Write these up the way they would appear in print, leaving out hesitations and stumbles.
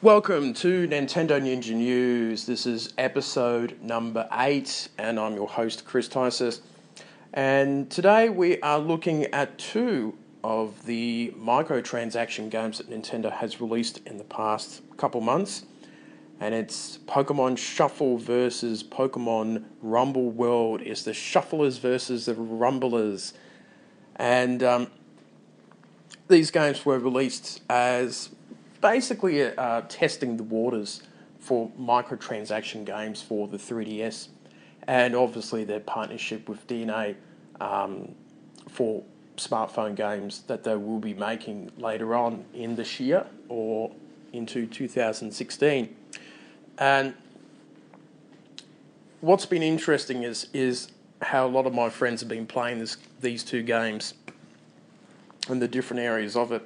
Welcome to Nintendo Ninja News. This is episode number 8, and I'm your host, Chris Tysis. And today we are looking at two of the microtransaction games that Nintendo has released in the past couple months. And it's Pokemon Shuffle versus Pokemon Rumble World. It's the Shufflers versus the Rumblers. And these games were released as basically testing the waters for microtransaction games for the 3DS, and obviously their partnership with DNA for smartphone games that they will be making later on in this year or into 2016. And what's been interesting is how a lot of my friends have been playing these two games and the different areas of it.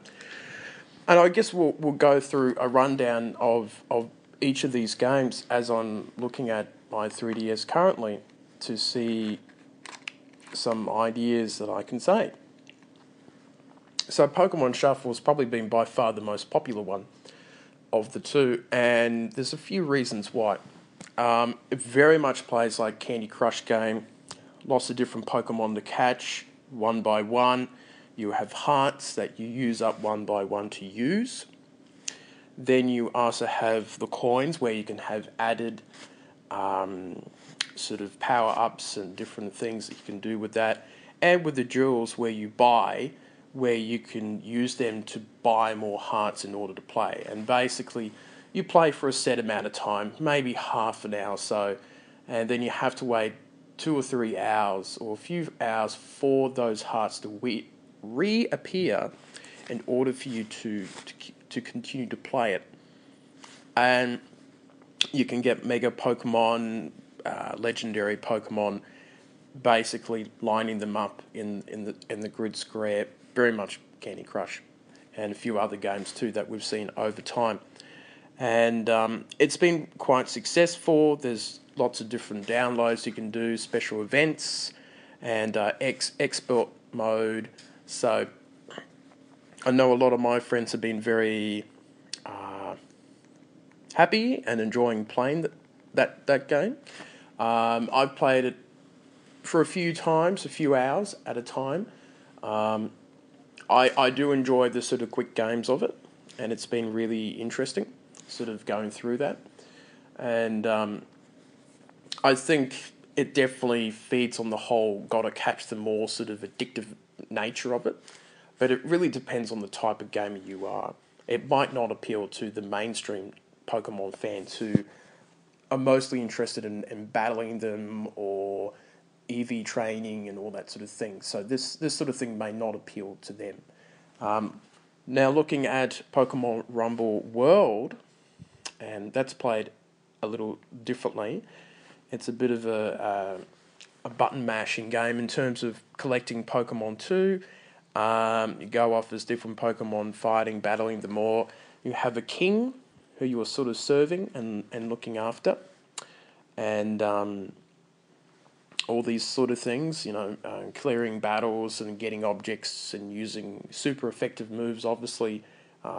And I guess we'll go through a rundown of each of these games as I'm looking at my 3DS currently to see some ideas that I can say. So Pokemon Shuffle has probably been by far the most popular one of the two, and there's a few reasons why. It very much plays like Candy Crush game, lots of different Pokemon to catch, one by one. You have hearts that you use up one by one to use. Then you also have the coins where you can have added sort of power-ups and different things that you can do with that. And with the jewels where you buy, where you can use them to buy more hearts in order to play. And basically, you play for a set amount of time, maybe half an hour or so, and then you have to wait 2 or 3 hours or a few hours for those hearts to reappear in order for you to continue to play it. And you can get Mega Pokemon, legendary Pokemon, basically lining them up in the grid square, very much Candy Crush, and a few other games too that we've seen over time. And it's been quite successful. There's lots of different downloads you can do, special events, and expert mode. So I know a lot of my friends have been very happy and enjoying playing that game. I've played it for a few times, a few hours at a time. I do enjoy the sort of quick games of it, and it's been really interesting sort of going through that. And I think it definitely feeds on the whole gotta catch them all sort of addictive nature of it, but it really depends on the type of gamer you are. It might not appeal to the mainstream Pokemon fans who are mostly interested in battling them or EV training and all that sort of thing. So this sort of thing may not appeal to them. Now looking at Pokemon Rumble World, and that's played a little differently. It's a bit of a button mashing game in terms of collecting Pokemon too. You go off as different Pokemon, fighting, battling them all. You have a king who you are sort of serving and looking after, and all these sort of things, clearing battles and getting objects and using super effective moves, obviously,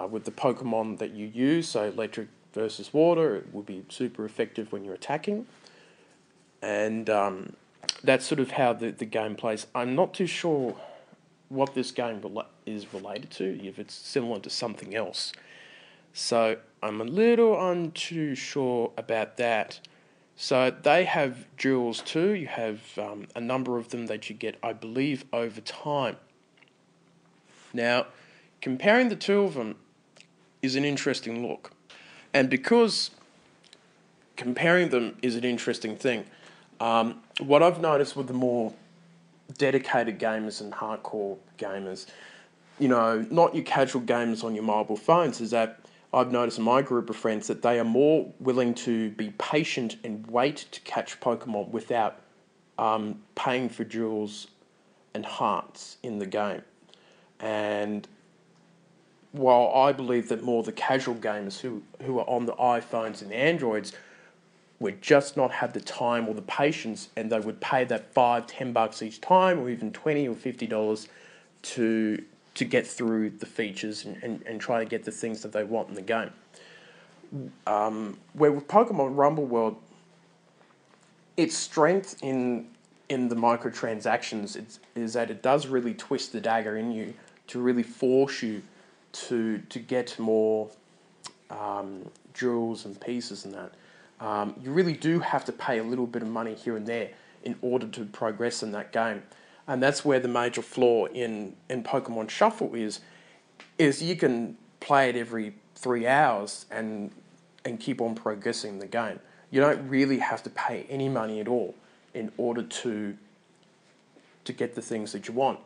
with the Pokemon that you use. So electric versus water, it will be super effective when you're attacking. And that's sort of how the game plays. I'm not too sure what this game is related to, if it's similar to something else. So I'm a little untoo sure about that. So they have jewels too. You have a number of them that you get, I believe, over time. Now, comparing the two of them is an interesting look. And because comparing them is an interesting thing, what I've noticed with the more dedicated gamers and hardcore gamers, not your casual gamers on your mobile phones, is that I've noticed in my group of friends that they are more willing to be patient and wait to catch Pokemon without paying for jewels and hearts in the game. And while I believe that more the casual gamers who are on the iPhones and the Androids would just not have the time or the patience, and they would pay that $5-10 each time, or even $20 or $50 to get through the features and try to get the things that they want in the game. Where with Pokemon Rumble World, its strength in the microtransactions is that it does really twist the dagger in you to really force you to get more jewels and pieces and that. You really do have to pay a little bit of money here and there in order to progress in that game. And that's where the major flaw in Pokemon Shuffle is you can play it every 3 hours and keep on progressing the game. You don't really have to pay any money at all in order to get the things that you want.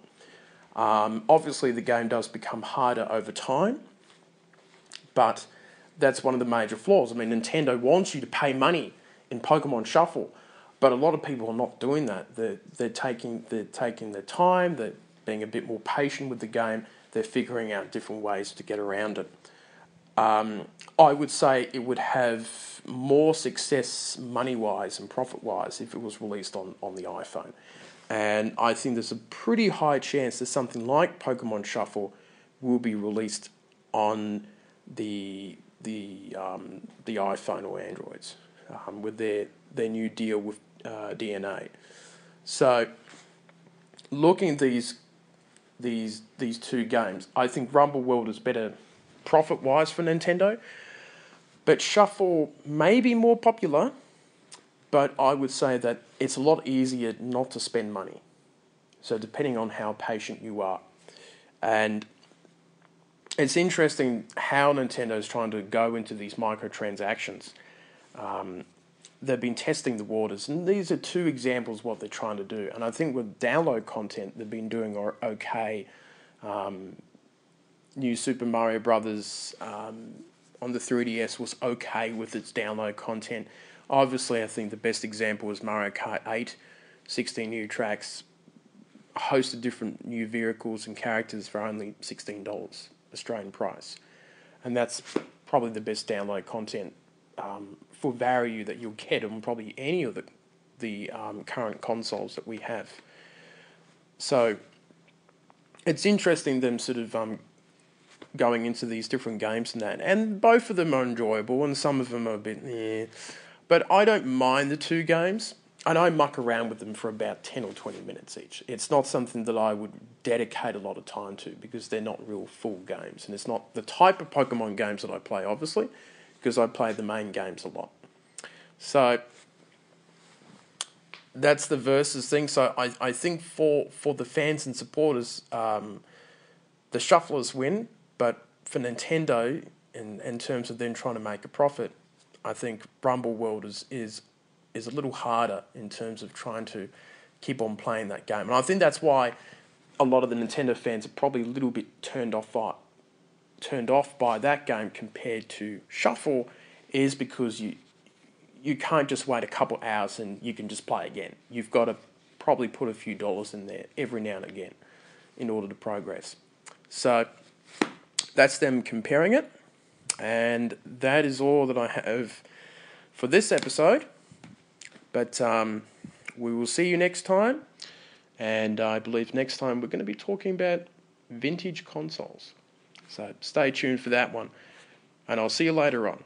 Obviously, the game does become harder over time, but that's one of the major flaws. I mean, Nintendo wants you to pay money in Pokemon Shuffle, but a lot of people are not doing that. They're taking their time. They're being a bit more patient with the game. They're figuring out different ways to get around it. I would say it would have more success money-wise and profit-wise if it was released on the iPhone. And I think there's a pretty high chance that something like Pokemon Shuffle will be released on the iPhone or Androids with their new deal with DNA. So, looking at these two games, I think Rumble World is better profit-wise for Nintendo, but Shuffle may be more popular, but I would say that it's a lot easier not to spend money. So depending on how patient you are. And it's interesting how Nintendo is trying to go into these microtransactions. They've been testing the waters, and these are two examples of what they're trying to do. And I think with download content, they've been doing okay. New Super Mario Brothers on the 3DS was okay with its download content. Obviously, I think the best example was Mario Kart 8, 16 new tracks, a host of different new vehicles and characters for only $16 Australian price. And that's probably the best download content for value that you'll get on probably any of the current consoles that we have. So it's interesting them sort of going into these different games and that. And both of them are enjoyable and some of them are a bit, But I don't mind the two games, and I muck around with them for about 10 or 20 minutes each. It's not something that I would dedicate a lot of time to because they're not real full games. And it's not the type of Pokemon games that I play, obviously, because I play the main games a lot. So that's the versus thing. So I think for the fans and supporters, the Shufflers win, but for Nintendo, in terms of them trying to make a profit, I think Rumble World is a little harder in terms of trying to keep on playing that game. And I think that's why a lot of the Nintendo fans are probably a little bit turned off by that game compared to Shuffle, is because you can't just wait a couple hours and you can just play again. You've got to probably put a few dollars in there every now and again in order to progress. So that's them comparing it. And that is all that I have for this episode. But we will see you next time. And I believe next time we're going to be talking about vintage consoles. So stay tuned for that one. And I'll see you later on.